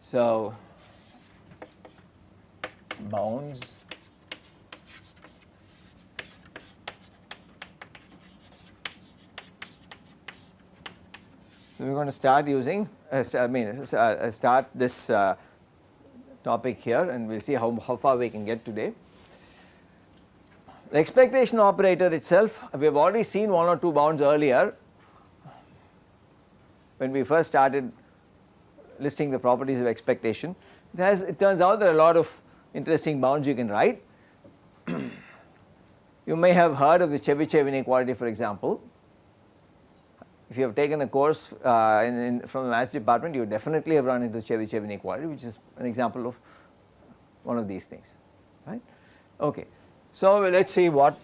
So, bounds so we are going to start using start this topic here, and we will see how far we can get today. The expectation operator itself, we have already seen one or two bounds earlier when we first started listing the properties of expectation. It turns out there are a lot of interesting bounds you can write. You may have heard of the Chebyshev inequality, for example. If you have taken a course from the maths department, you definitely have run into Chebyshev inequality, which is an example of one of these things, right? Okay. So, let us see what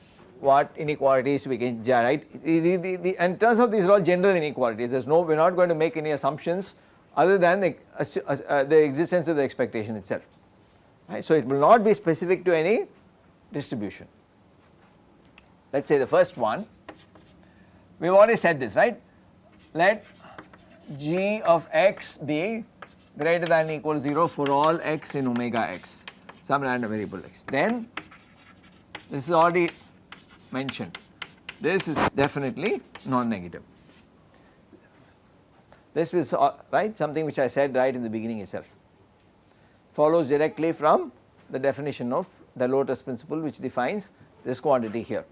inequalities we can write. And it turns out these are all general inequalities. There is no, we are not going to make any assumptions other than the existence of the expectation itself, right. So, it will not be specific to any distribution. Let us say the first one, we have already said this, right. Let g of x be greater than or equal to 0 for all x in omega x, some random variable x. Then this is already mentioned, this is definitely non-negative. This is right, something which I said right in the beginning itself, follows directly from the definition of the Lotus principle, which defines this quantity here.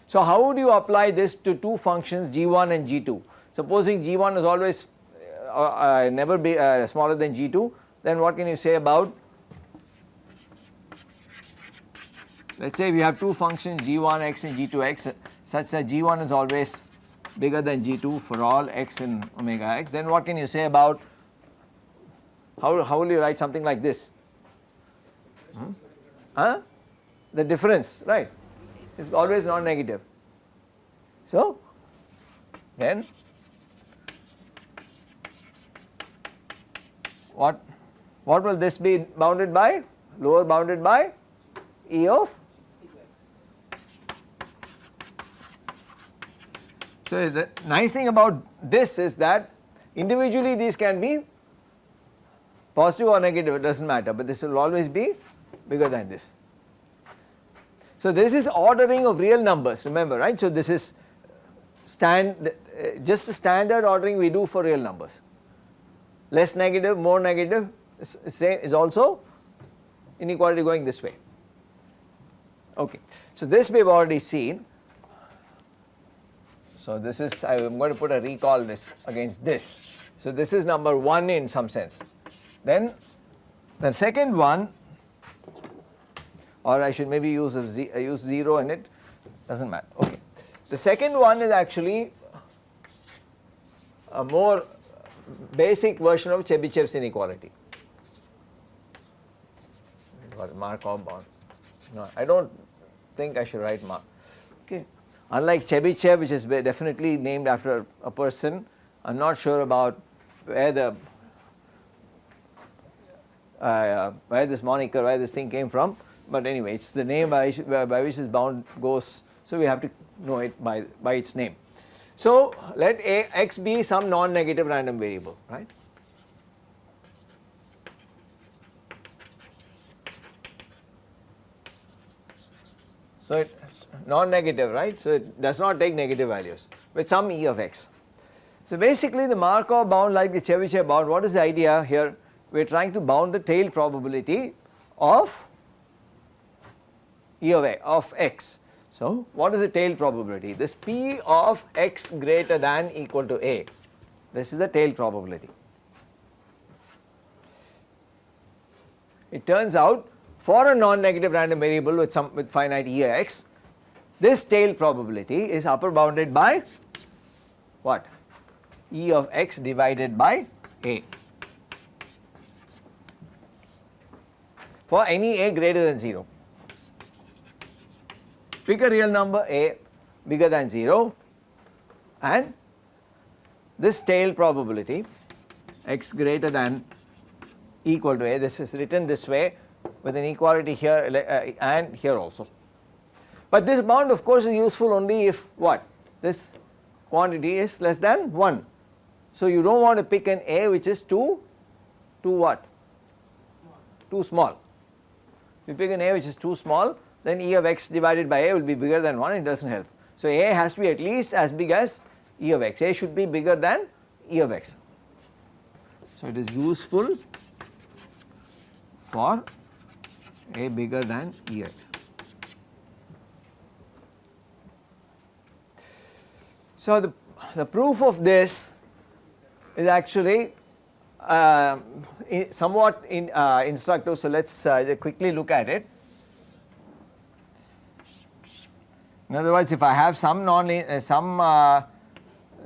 So, how would you apply this to two functions g1 and g2? Supposing g1 is always never be smaller than g2, then what can you say about, let us say we have two functions g1x and g2x such that g1 is always bigger than g2 for all x in omega x, then what can you say about, how will you write something like this? The difference, right, is always non-negative. So, then what will this be bounded by? Lower bounded by E of? So, the nice thing about this is that individually these can be positive or negative, it does not matter, but this will always be bigger than this. So, this is ordering of real numbers, remember, right. So, this is just the standard ordering we do for real numbers. Less negative, more negative is also inequality going this way. Okay. So, this we have already seen. So, this is, I am going to put a recall this against this. So, this is number 1 in some sense. Then the second one, or I should maybe use 0 in it, does not matter. Okay. The second one is actually a more basic version of Chebyshev's inequality. Markov bound. No, I do not think I should write Mark. Okay. Unlike Chebyshev, which is definitely named after a person, I am not sure about where this moniker, where this thing came from, but anyway, it is the name by which this bound goes, so we have to know it by its name. So, let x be some non-negative random variable, right. So, it is non-negative, right. So, it does not take negative values with some E of x. So, basically the Markov bound, like the Chebyshev bound, what is the idea here? We are trying to bound the tail probability of E of x. So, what is the tail probability? This P of x greater than equal to A, this is the tail probability. It turns out for a non-negative random variable with finite E of x, this tail probability is upper bounded by what? E of x divided by A for any A greater than 0. Pick a real number A bigger than 0 and this tail probability x greater than equal to A, this is written this way with an equality here and here also. But this bound of course is useful only if what? This quantity is less than 1. So, you do not want to pick an A which is too what? too small. If you pick an A which is too small, then E of x divided by A will be bigger than 1, it does not help. So, A has to be at least as big as E of x, A should be bigger than E of x. So, it is useful for A bigger than Ex. So, the proof of this is actually somewhat instructive. So, let us quickly look at it. In other words, if I have some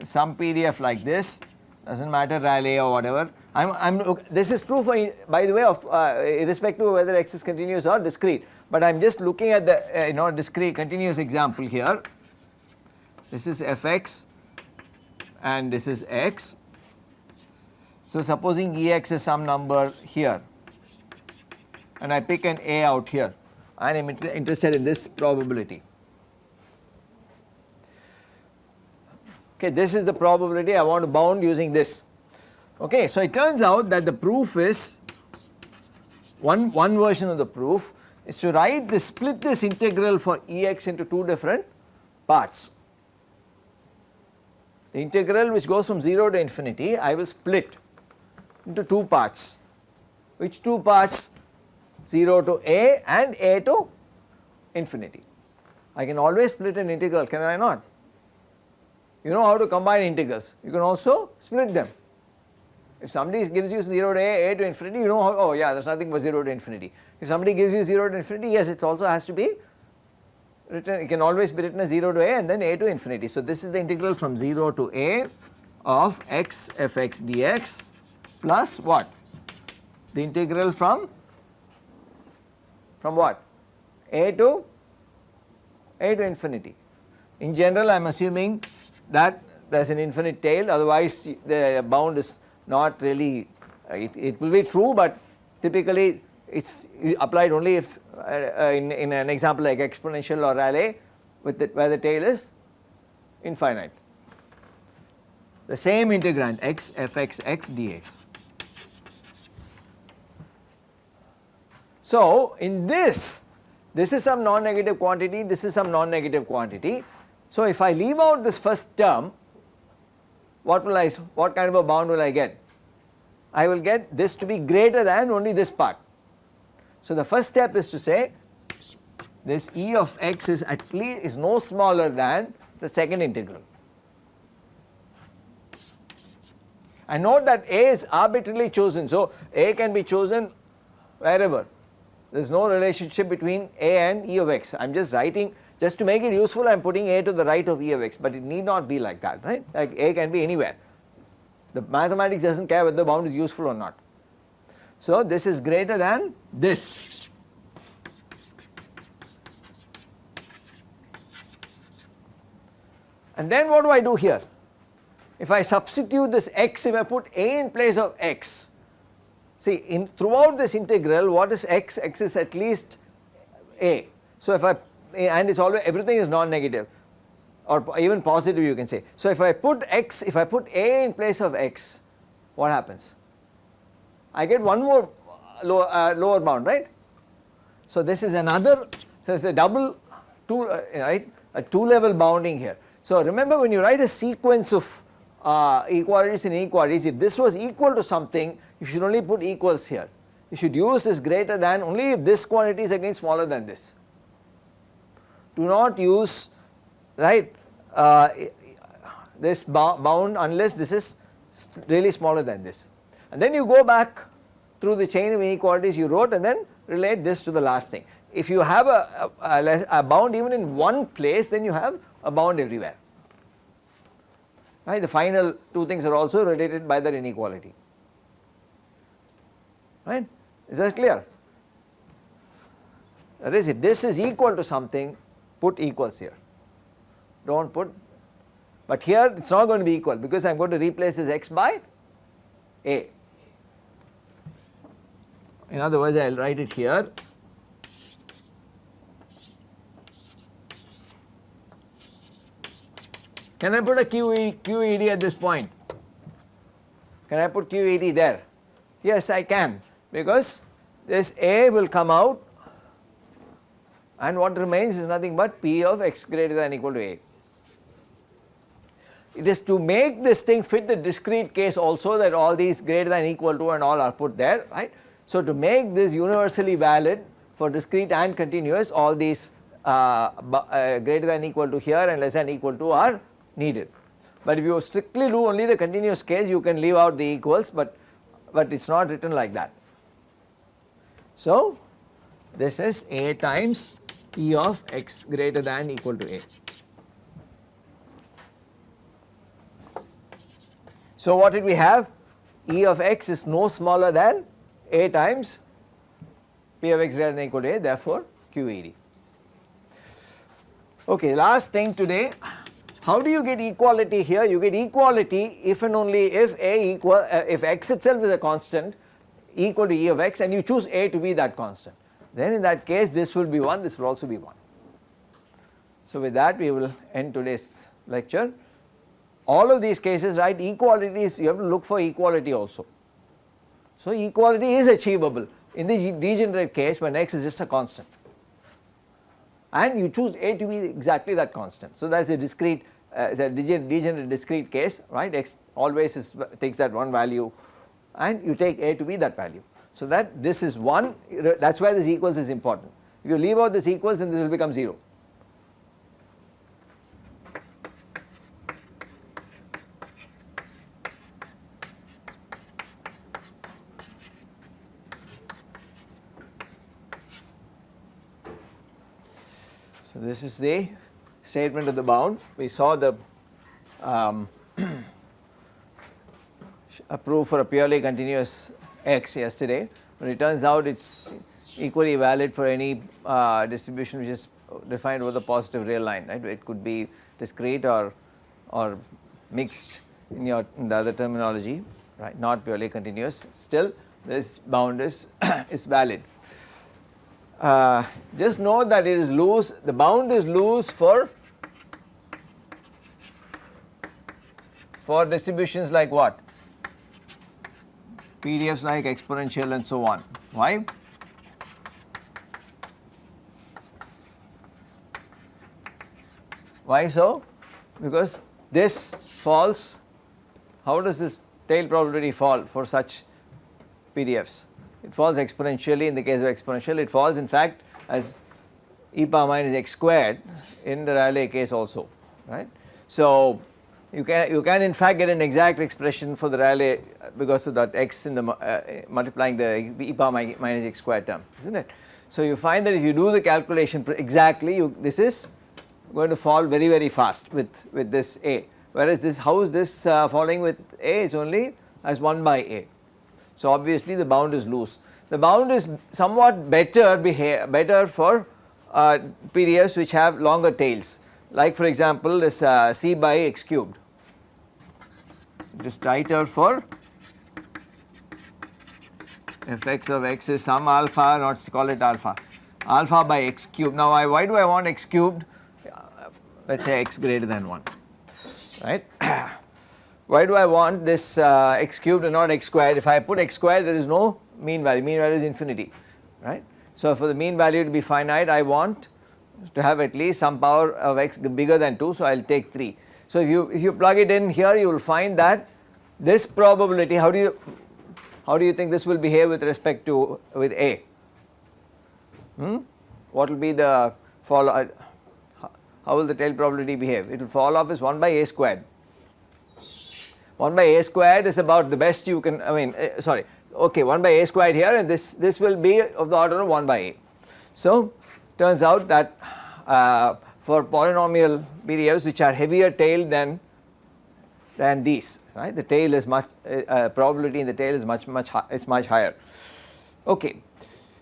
some PDF like this, does not matter Rayleigh or whatever. This is true for, by the way, of irrespective of whether x is continuous or discrete, but I am just looking at the discrete continuous example here. This is fx and this is x. So, supposing Ex is some number here and I pick an A out here and I am interested in this probability. Okay, this is the probability I want to bound using this. Okay, so it turns out that the proof is one version of the proof is to split this integral for Ex into two different parts. The integral which goes from 0 to infinity I will split into two parts. Which two parts? 0 to A and A to infinity. I can always split an integral, can I not? You know how to combine integrals, you can also split them. If somebody gives you 0 to A to infinity, you know how, oh yeah, there is nothing but 0 to infinity. If somebody gives you 0 to infinity, yes, it also has to be written, it can always be written as 0 to A and then A to infinity. So, this is the integral from 0 to A of x fx dx plus what? The integral from what? A to infinity. In general, I am assuming that there is an infinite tail, otherwise the bound is not really, it will be true, but typically it is applied only if in an example like exponential or Rayleigh where the tail is infinite. The same integrand x fx x dx. So, in this is some non-negative quantity, this is some non-negative quantity. So, if I leave out this first term, what kind of a bound will I get? I will get this to be greater than only this part. So, the first step is to say this E of x is at least is no smaller than the second integral. And note that A is arbitrarily chosen. So, A can be chosen wherever. There is no relationship between A and E of x. I am just writing, just to make it useful, I am putting A to the right of E of x, but it need not be like that, right? Like A can be anywhere. The mathematics does not care whether the bound is useful or not. So, this is greater than this. And then what do I do here? If I substitute this x, if I put A in place of x, see throughout this integral what is x? X is at least A. So, if I, and it is always, everything is non-negative or even positive you can say. So, if I put x, if I put A in place of x, what happens? I get one more lower bound, right? So, this is another, so it is a double right, a two level bounding here. So, remember when you write a sequence of equalities and inequalities, if this was equal to something, you should only put equals here. You should use this greater than only if this quantity is again smaller than this. Do not use, right, this bound unless this is really smaller than this. And then you go back through the chain of inequalities you wrote and then relate this to the last thing. If you have a bound even in one place, then you have a bound everywhere. Right? The final two things are also related by that inequality. Right? Is that clear? That is, if this is equal to something, put equals here. Do not put, but here it is not going to be equal because I am going to replace this x by A. In other words, I will write it here. Can I put a QED at this point? Can I put QED there? Yes, I can, because this A will come out, and what remains is nothing but P of x greater than or equal to A. It is to make this thing fit the discrete case also, that all these greater than or equal to and all are put there, right. So, to make this universally valid for discrete and continuous, all these greater than or equal to here and less than or equal to are needed. But if you strictly do only the continuous case, you can leave out the equals, but it is not written like that. So, this is A times P of x greater than or equal to A. So, what did we have? E of x is no smaller than A times P of x greater than or equal to A, therefore QED. Okay, last thing today, how do you get equality here? You get equality if and only if A equal, if x itself is a constant equal to E of x, and you choose A to be that constant. Then in that case this will be 1, this will also be 1. So with that we will end today's lecture. All of these cases, right, equalities, you have to look for equality also. So equality is achievable in the degenerate case when x is just a constant, and you choose A to be exactly that constant. So that is a discrete, is a degenerate discrete case, right, x always takes that one value and you take A to be that value. So that this is 1, that is why this equals is important. If you leave out this equals, then this will become 0. So this is the statement of the bound. We saw the a proof for a purely continuous x yesterday, but it turns out it is equally valid for any distribution which is defined over the positive real line, right. It could be discrete or mixed in the other terminology, right, not purely continuous. Still this bound is is valid. Just note that it is loose, the bound is loose for distributions like what? PDFs like exponential and so on. Why? Why so? Because this falls, how does this tail probability fall for such PDFs? It falls exponentially. In the case of exponential, it falls in fact as e power minus x squared in the Rayleigh case also, right. So you can in fact get an exact expression for the Rayleigh because of that x in the multiplying the e power minus x squared term, isn't it. So you find that if you do the calculation exactly, this is going to fall very, very fast with this A, whereas this, how is this falling with A? It's only as 1 by A. So obviously the bound is loose. The bound is somewhat better for PDFs which have longer tails, like for example this c by x cubed. It is tighter for if x of x is some alpha, not call it alpha by x cubed. Now why do I want x cubed? Let us say x greater than 1, right. Why do I want this x cubed and not x squared? If I put x squared, there is no mean value is infinity, right. So for the mean value to be finite, I want to have at least some power of x bigger than 2, so I will take 3. So if you plug it in here, you will find that this probability, how do you think this will behave with respect to with A? What will be the fall, how will the tail probability behave? It will fall off as 1 by A squared. 1 by A squared is about the best you can, 1 by A squared here, and this will be of the order of 1 by A. So turns out that for polynomial PDFs which are heavier tailed than these, right, the tail is much probability in the tail is much higher. Okay,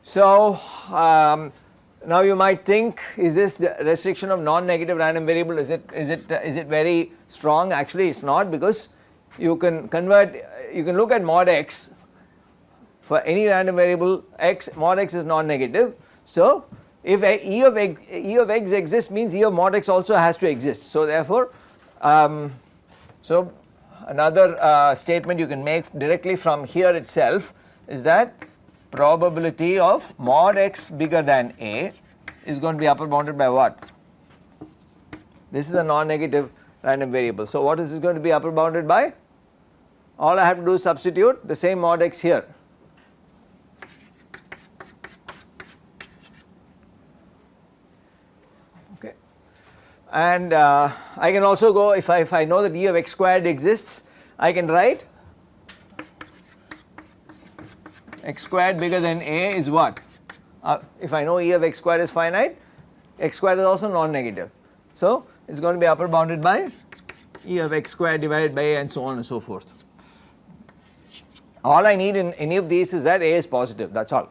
so now you might think, is this the restriction of non-negative random variable, is it very strong? Actually it is not, because you can look at mod x for any random variable x, mod x is non-negative. So if e of x exists, means e of mod x also has to exist. So therefore so another statement you can make directly from here itself is that probability of mod x bigger than A is going to be upper bounded by what? This is a non-negative random variable. So, what is this going to be upper bounded by? All I have to do is substitute the same mod x here. Okay. And I can also go, if I know that E of x squared exists, I can write x squared bigger than A is what? If I know E of x squared is finite, x squared is also non-negative. So, it is going to be upper bounded by E of x squared divided by A and so on and so forth. All I need in any of these is that A is positive, that is all.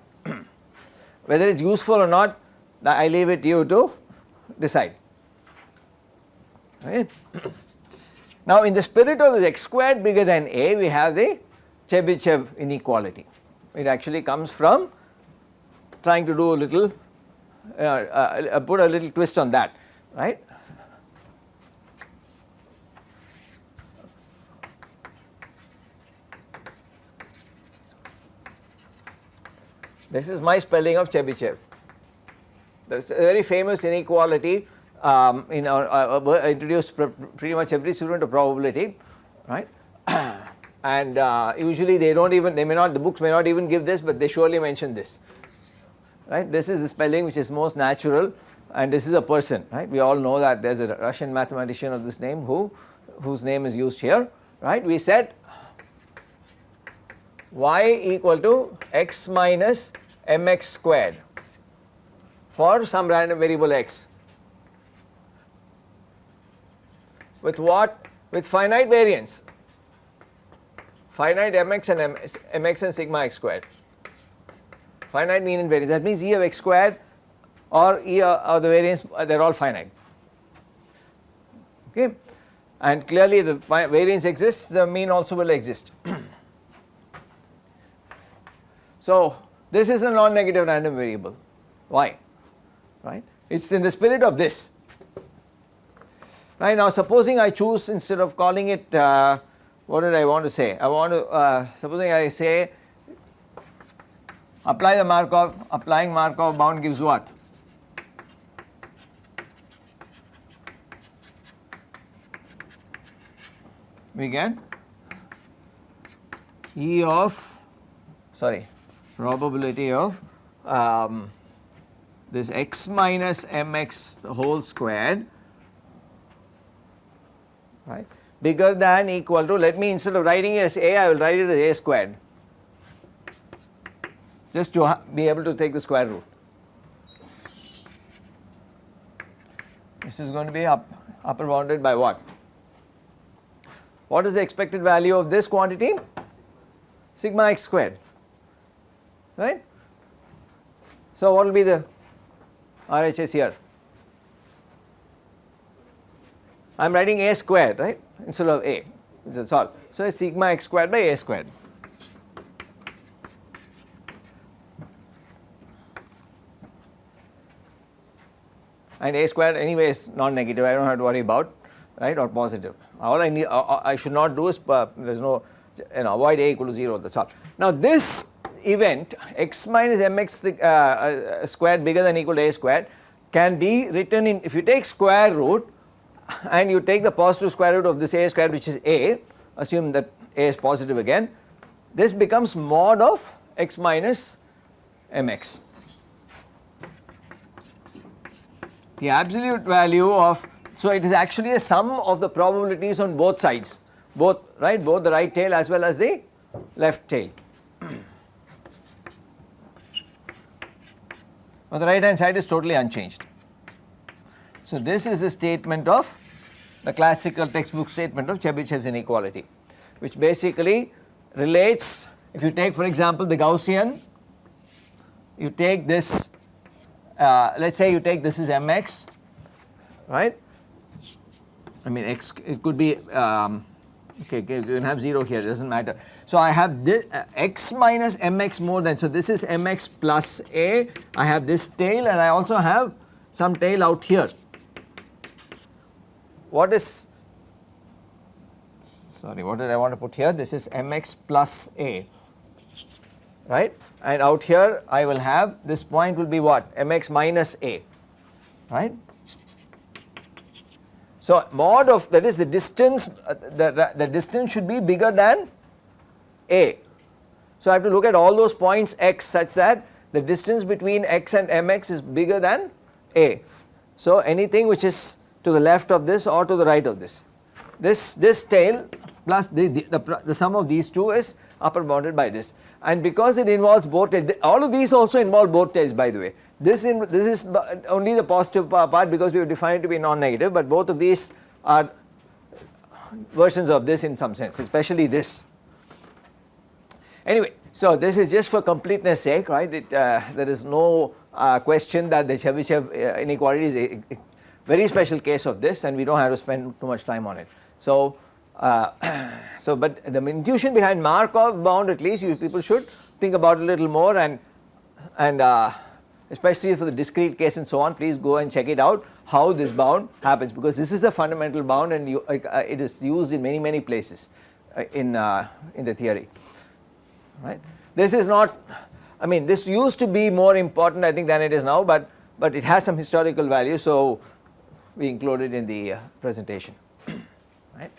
Whether it is useful or not, I leave it to you to decide. Right. Now, in the spirit of this x squared bigger than A, we have the Chebyshev inequality. It actually comes from trying to do a little, put a little twist on that, right. This is my spelling of Chebyshev. That's a very famous inequality introduced pretty much every student of probability, right. And usually they don't even, they may not, the books may not even give this, but they surely mention this, right. This is the spelling which is most natural, and this is a person, right. We all know that there is a Russian mathematician of this name whose name is used here, right. We said y equal to x minus mx squared for some random variable x with what? With finite variance, finite mx and mx and sigma x squared, finite mean and variance. That means E of x squared or E of the variance, they are all finite, okay. And clearly the variance exists, the mean also will exist. So, this is a non-negative random variable. Why? Right? It is in the spirit of this. Right. Now, supposing I choose, instead of calling it, what did I want to say? I want to, supposing I say applying Markov bound gives what? We get E of, probability of this x minus mx the whole squared, right, bigger than equal to, let me, instead of writing it as A, I will write it as A squared, just to be able to take the square root. This is going to be upper bounded by what? What is the expected value of this quantity? Sigma x squared, right. So, what will be the RHS here? I am writing A squared, right, instead of A, that is all. So, it is sigma x squared by A squared. And A squared anyway is non-negative, I do not have to worry about, right, or positive. All I need, I should not do is, there is no, avoid A equal to 0, that is all. Now, this event x minus mx squared bigger than equal to A squared can be written in, if you take square root and you take the positive square root of this A squared, which is A, assume that A is positive again, this becomes mod of x minus mx. The absolute value of, so it is actually a sum of the probabilities on both sides, both, right, both the right tail as well as the left tail. But the right hand side is totally unchanged. So, this is a statement of the classical textbook statement of Chebyshev's inequality, which basically relates, if you take for example the Gaussian, you take this, let us say you take this is mx, right, I mean x, it could be, okay, you can have 0 here, it does not matter. So, I have this x minus mx more than, so this is mx plus A, I have this tail and I also have some tail out here. What is, sorry, what did I want to put here? This is mx plus A, right. and out here I will have this point will be what, mx minus a, right. So mod of, that is the distance, the distance should be bigger than a. So I have to look at all those points x such that the distance between x and mx is bigger than a. So anything which is to the left of this or to the right of this, this tail plus the sum of these two is upper bounded by this, and because it involves both tails, all of these also involve both tails, by the way. This is only the positive part because we have defined it to be non-negative, but both of these are versions of this in some sense, especially this. Anyway, so this is just for completeness sake, right. There is no question that the Chebyshev inequality is a very special case of this, and we don't have to spend too much time on it. So, but the intuition behind Markov bound, at least you people should think about it a little more, and especially for the discrete case and so on, please go and check it out how this bound happens, because this is a fundamental bound and it is used in many places in the theory, right. This is not, I mean, this used to be more important I think than it is now, but it has some historical value, so we include it in the presentation, right.